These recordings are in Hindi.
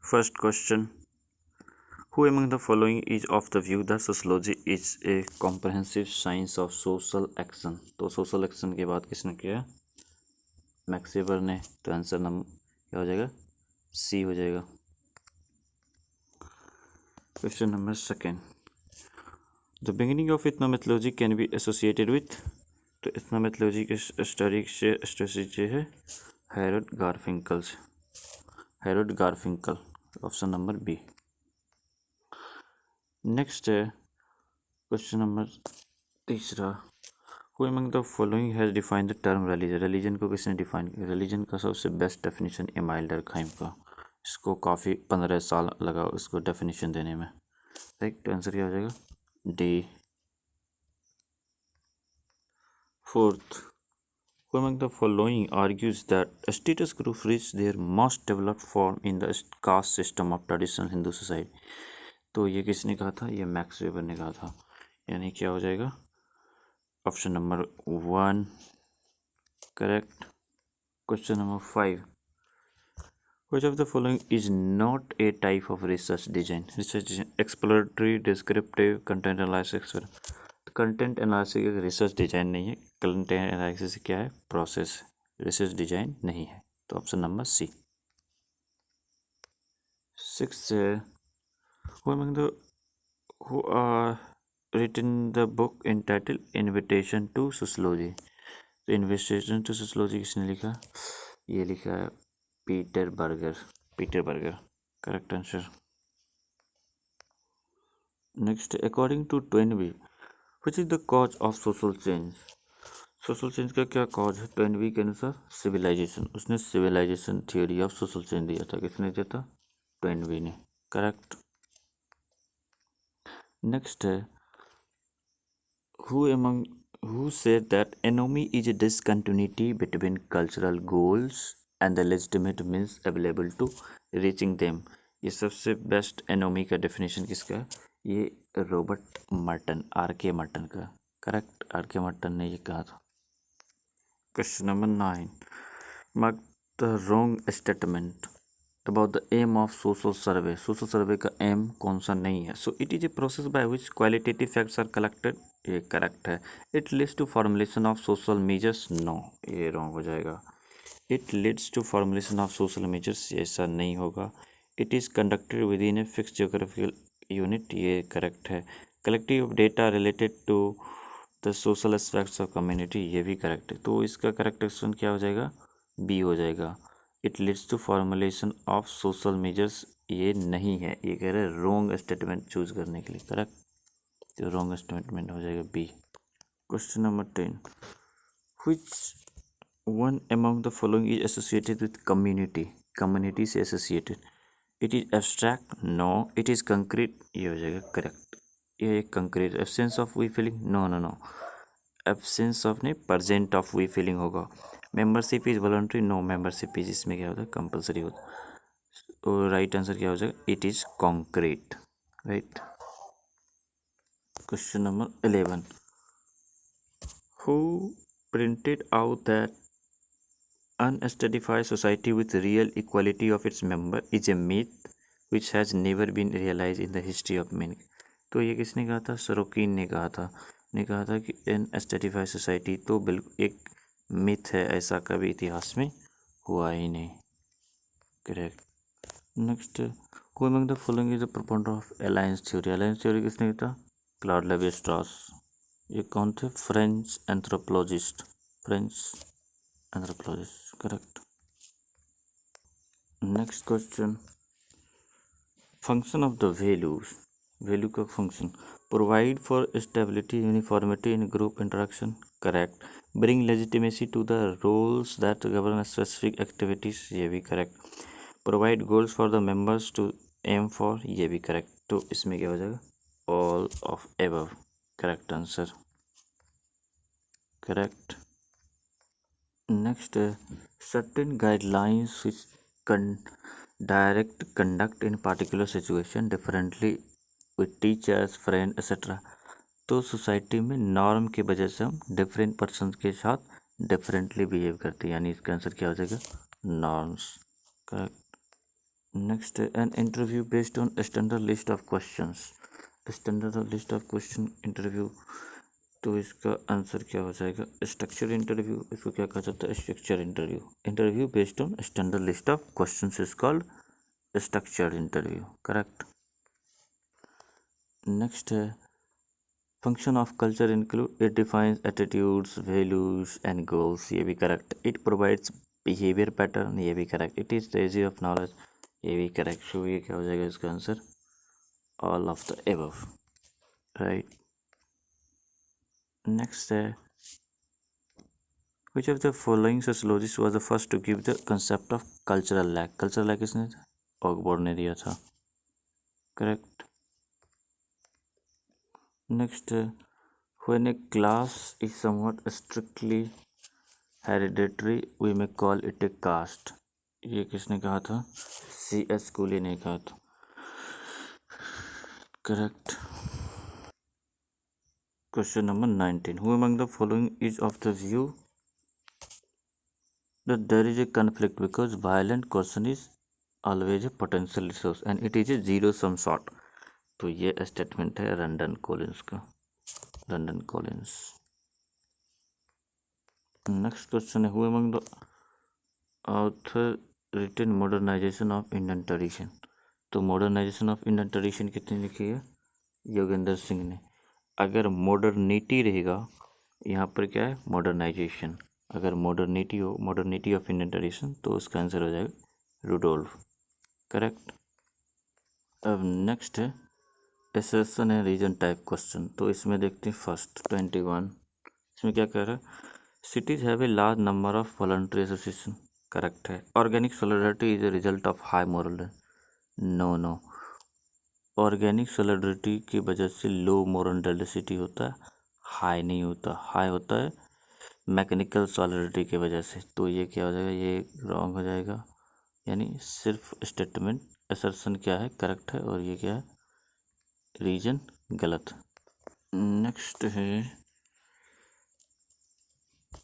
First question. Who among the following is of the view that sociology is a comprehensive science of social action? तो social action की बात किसने किया? मैक्स वेबर ने। तो आंसर नंबर क्या हो जाएगा? सी हो जाएगा। Question number second. The beginning of ethnomethodology can be associated with. तो ethnomethodology के स्टडी से एसोसिएटेड है हैरोल्ड गारफिंकल से. Harold Garfinkel, option number B. Next है क्वेश्चन नंबर तीसरा. Who among the following has defined the term religion? Religion को किसने डिफाइन किया? रिलीजन का सबसे बेस्ट डेफिनेशन इमाइल डर्कहाइम का. इसको काफ़ी 15 साल लगा इसको डेफिनेशन देने में. राइट, तो आंसर क्या हो जाएगा? D. Fourth. Who among the following argues that status groups reach their most developed form in the caste system of traditional Hindu society? तो ये किसने कहा था? ये मैक्स वेबर ने कहा था. यानी क्या हो जाएगा? Option number 1 correct. Question number 5. Which of the following is not a type of research design? Research design: exploratory, descriptive, content analysis, experiment. Content analysis एक रिसर्च डिजाइन नहीं है. कंटेंट एनालिसिस क्या है? प्रोसेस. रिसर्च डिजाइन नहीं है. तो ऑप्शन नंबर सी. 6 है. who are written the book entitled Invitation to Sociology? तो इन्विटेशन टू सोशियोलॉजी किसने लिखा? ये लिखा है Peter Berger. Peter Berger correct answer. Next, according to Toynbee, which is the cause of social change? Social change का क्या कॉज है ट्वेनवी के अनुसार? सिविलाइजेशन. उसने civilization theory of social change दिया था. किसने दिया था? ट्वेनवी ने. करेक्ट. नेक्स्ट है, who said that anomy is a discontinuity between cultural goals and the legitimate means available to reaching them? ये सबसे बेस्ट एनोमी का डेफिनेशन किसका है? ये रॉबर्ट मर्टन, आर.के. मर्टन का. Correct, R K. मर्टन ने ये कहा था. Question number 9. Mark the wrong statement about the aim of social survey. Social survey का एम कौन सा नहीं है? So it is a process by which qualitative facts are collected. ये करेक्ट है. It leads to formulation of social measures. No, ये रॉन्ग हो जाएगा. It leads to formulation of social measures, ऐसा नहीं होगा. It is conducted within a fix geographical unit. ये करेक्ट है. Collective data related to the social aspects of community, ये भी करेक्ट है. तो इसका करेक्ट ऑप्शन क्या हो जाएगा? बी हो जाएगा. It leads to formulation of social measures, ये नहीं है. ये कह रहे हैं रॉन्ग स्टेटमेंट चूज करने के लिए. करेक्ट, तो रॉन्ग स्टेटमेंट हो जाएगा B. Question number 10. Which one among the following is associated with community? Community से associated. It is abstract. No. It is concrete. ये हो जाएगा करेक्ट. ये एक concrete. Absence of we feeling. No no no, absence of नहीं, प्रेजेंट ऑफ वी फीलिंग होगा. Membership is voluntary. No, membership is इसमें क्या होता है? कंपलसरी होता है. तो राइट आंसर क्या हो जाएगा? It is concrete. Right. Question number 11. Who printed out that unstratified society with real equality of its member is a myth which has never been realized in the history of man? तो ये किसने कहा था? सरोकिन ने कहा था. ने कहा था कि अनस्ट्रेटिफाइड सोसाइटी तो बिल्कुल एक मिथ है, ऐसा कभी इतिहास में हुआ ही नहीं. Correct. Next, who among the following is the proponent of alliance theory? Alliance theory किसने कहा था? Claude Levi Strauss. ये कौन थे? French anthropologist. French anthropologist. Correct. Next question, function of the values. Value का function: provide for stability, uniformity in group interaction. Correct. Bring legitimacy to the roles that govern specific activities. ये भी correct. Provide goals for the members to aim for. ये भी करेक्ट. तो इसमें क्या हो जाएगा? All of above. Correct answer. Correct. Next, certain guidelines which direct conduct in particular situation differently with teachers, friend etcetera. तो सोसाइटी में नॉर्म की वजह से हम डिफरेंट पर्सन के साथ डिफरेंटली बिहेव करते हैं. यानी इसका आंसर क्या हो जाएगा? नॉर्म्स. करेक्ट. नेक्स्ट है an interview based on standard list of questions. Standard list of question interview, तो इसका आंसर क्या हो जाएगा? Structure interview. इसको क्या कहा जाता है? Structure interview. Interview based on standard list of questions is called structured interview. Correct. Next है function of culture include it defines attitudes values and goals. ये भी correct. It provides behaviour pattern. ये भी correct. It is rage of knowledge. ये भी करेक्ट। सो ये क्या हो जाएगा इसका आंसर? All of the above. Right. Next है which of the following sociologists was the first to give the concept of cultural lag? cultural lag किसने? ऑकबॉर्ड ने दिया था। Correct. Next when a class is somewhat strictly hereditary we may call it a caste। ये किसने कहा था? सी एस कूली ने कहा था। Correct. Question number 19 who among the following is of the view that there is a conflict because violent question is always a potential resource and it is a zero sum sort। तो ये स्टेटमेंट है रंडन कॉलिंस का। Randall Collins. नेक्स्ट क्वेश्चन है who among the author written modernisation of Indian tradition. तो मॉडर्नाइजेशन ऑफ इंडियन ट्रेडिशन कितने लिखी है? योगेंद्र सिंह ने। अगर मॉडर्निटी रहेगा यहाँ पर क्या है? मॉडर्नाइजेशन। अगर मॉडर्निटी हो, मॉडर्निटी ऑफ इंडियन ट्रेडिशन, तो उसका आंसर हो जाएगा रुडोल्फ। करेक्ट। अब नेक्स्ट है एसेशन है रीजन टाइप क्वेश्चन। तो इसमें देखते हैं फर्स्ट 21। इसमें क्या कह रहा है? Cities have a large number of voluntary association. Correct है। Organic solidarity is a result of high moral. No no. Organic solidarity की वजह से लो मोरल डेंसिटी होता है, हाई नहीं होता। हाई होता है मैकेनिकल सॉलिडिटी की वजह से। तो ये क्या हो जाएगा? ये रॉन्ग हो जाएगा। यानी सिर्फ स्टेटमेंट असर्शन क्या है? करेक्ट है। और ये क्या है? रीजन गलत। नेक्स्ट है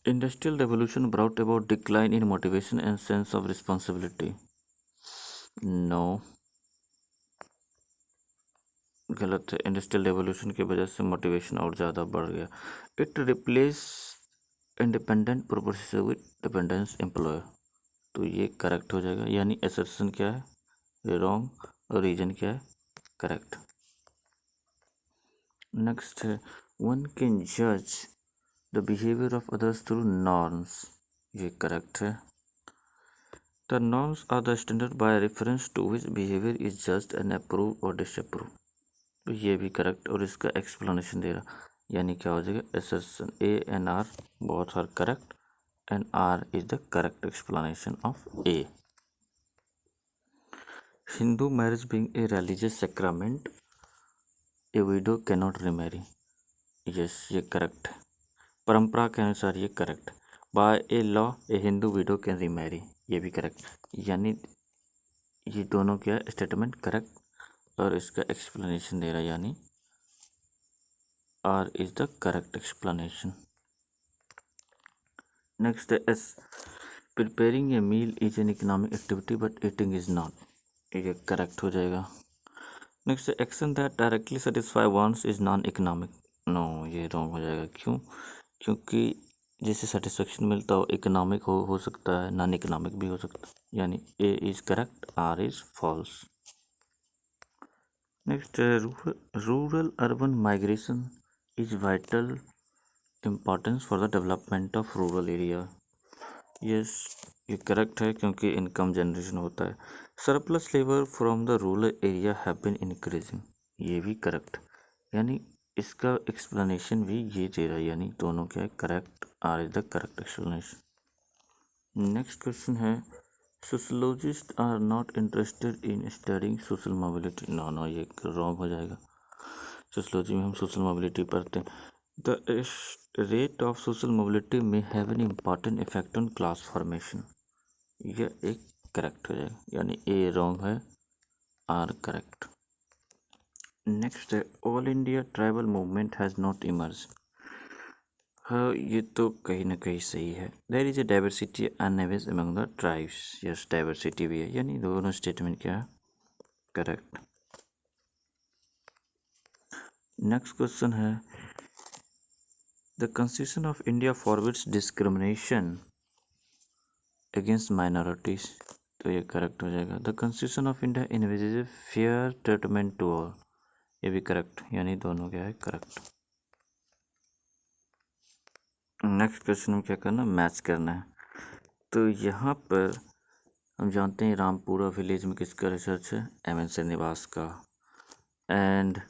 industrial revolution brought about decline in motivation and sense of responsibility. No, गलत है। इंडस्ट्रियल रेवोल्यूशन की वजह से मोटिवेशन और ज़्यादा बढ़ गया। It replace independent proposition with dependence employer. तो ये करेक्ट हो जाएगा। यानी असर्शन क्या है? रॉन्ग। और रीजन क्या है? करेक्ट। नेक्स्ट है वन कैन जज the behaviour of others through norms. ये करेक्ट है। The norms are the standard by reference to which behaviour is judged and approve or disapprove. तो ये भी करेक्ट। और इसका एक्सप्लेनेशन दे रहा। यानी क्या हो जाएगा? Assertion A and R both are correct and R is the correct explanation of A. Hindu marriage being a religious sacrament a widow cannot remarry. Yes, ये करेक्ट है। परंपरा के अनुसार ये correct. By a law a Hindu widow can remarry. ये भी करेक्ट। यानी ये दोनों क्या है? स्टेटमेंट करेक्ट और इसका एक्सप्लेनेशन दे रहा है। यानी R is the correct explanation. Next is preparing a meal is an economic activity but eating is not. ये करेक्ट हो जाएगा। Next action that directly satisfy wants is non economic. No, ये रॉन्ग हो जाएगा। क्यों? क्योंकि जिससे सेटिस्फेक्शन मिलता हो इकोनॉमिक हो सकता है, नॉन इकोनॉमिक भी हो सकता है। यानी A is correct, R is false. Next rural urban migration is vital importance for the development of rural area. Yes, ये करेक्ट है क्योंकि इनकम जनरेशन होता है। Surplus labour from the rural area have been increasing. ये भी करेक्ट। यानी इसका एक्सप्लेनेशन भी ये दे रहा है। यानी दोनों क्या है? Correct. R is the correct explanation. Next question है sociologist are not interested in studying social mobility. No no, ये रॉन्ग हो जाएगा। सोशोलॉजी में हम सोशल मोबिलिटी पढ़ते हैं। The rate of social mobility में have an important effect on class formation. यह एक करेक्ट हो जाएगा। यानी ए रॉन्ग है, आर करेक्ट। नेक्स्ट है all India tribal movement has not emerge. हाँ, ये तो कहीं ना कहीं सही है। There is a diversity unevenness among the tribes. Yes, diversity भी है, यानी दोनों स्टेटमेंट क्या है, करेक्ट। नेक्स्ट क्वेश्चन है, the constitution of India forbids discrimination against minorities. तो ये करेक्ट हो जाएगा। The constitution of India envisages fair treatment to all. ये भी करेक्ट, यानी दोनों क्या है, करेक्ट। नेक्स्ट क्वेश्चन में क्या करना, मैच करना है। तो यहाँ पर हम जानते हैं रामपुरा विलेज में किसका रिसर्च है, एम एन श्रीनिवास का। एंड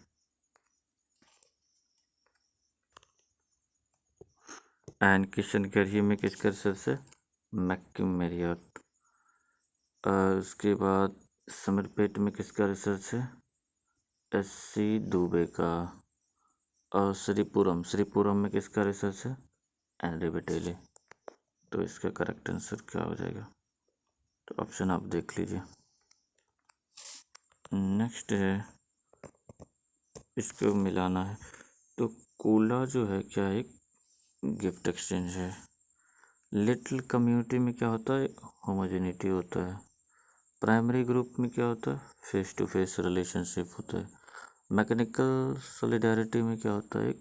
किशनगढ़ी में किसका रिसर्च है, मैक्यू मेरियट। उसके बाद समरपेट में किसका रिसर्च है, एस सी दुबे का। और श्रीपुरम में किसका रिसर्च है, एनरी बटेले। तो इसका करेक्ट आंसर क्या हो जाएगा, तो ऑप्शन आप देख लीजिए। नेक्स्ट है, इसको मिलाना है। तो कोला जो है क्या, एक गिफ्ट एक्सचेंज है। लिटिल कम्युनिटी में क्या होता है, होमोजेनिटी होता है। प्राइमरी ग्रुप में क्या होता है, फेस टू फेस रिलेशनशिप होता है। मैकेनिकल सॉलिडारिटी में क्या होता है,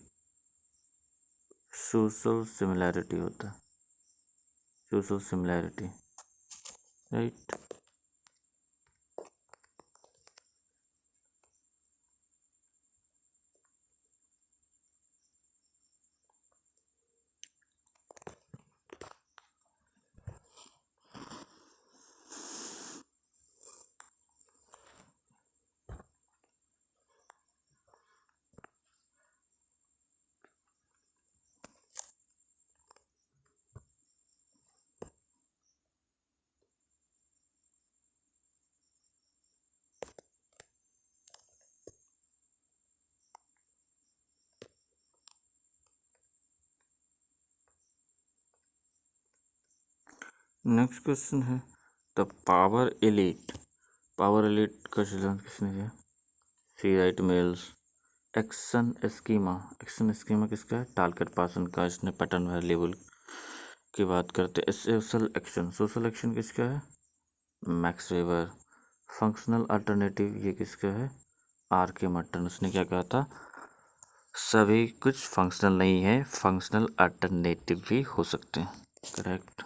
सोशल सिमिलैरिटी होता है, social similarity, right. Next question है, द पावर एलिट का सिद्धांत किसने दिया, सी राइट मिल्स। एक्शन स्कीमा किसका है, टालकट पासन का। इसने पैटर्न वेरिएबल की बात करते हैं। सोशल एक्शन किसका है, मैक्स वेबर। फंक्शनल अल्टरनेटिव ये किसका है, आर के मर्टन। उसने क्या कहा था, सभी कुछ फंक्शनल नहीं है, फंक्शनल अल्टरनेटिव भी हो सकते हैं, करेक्ट।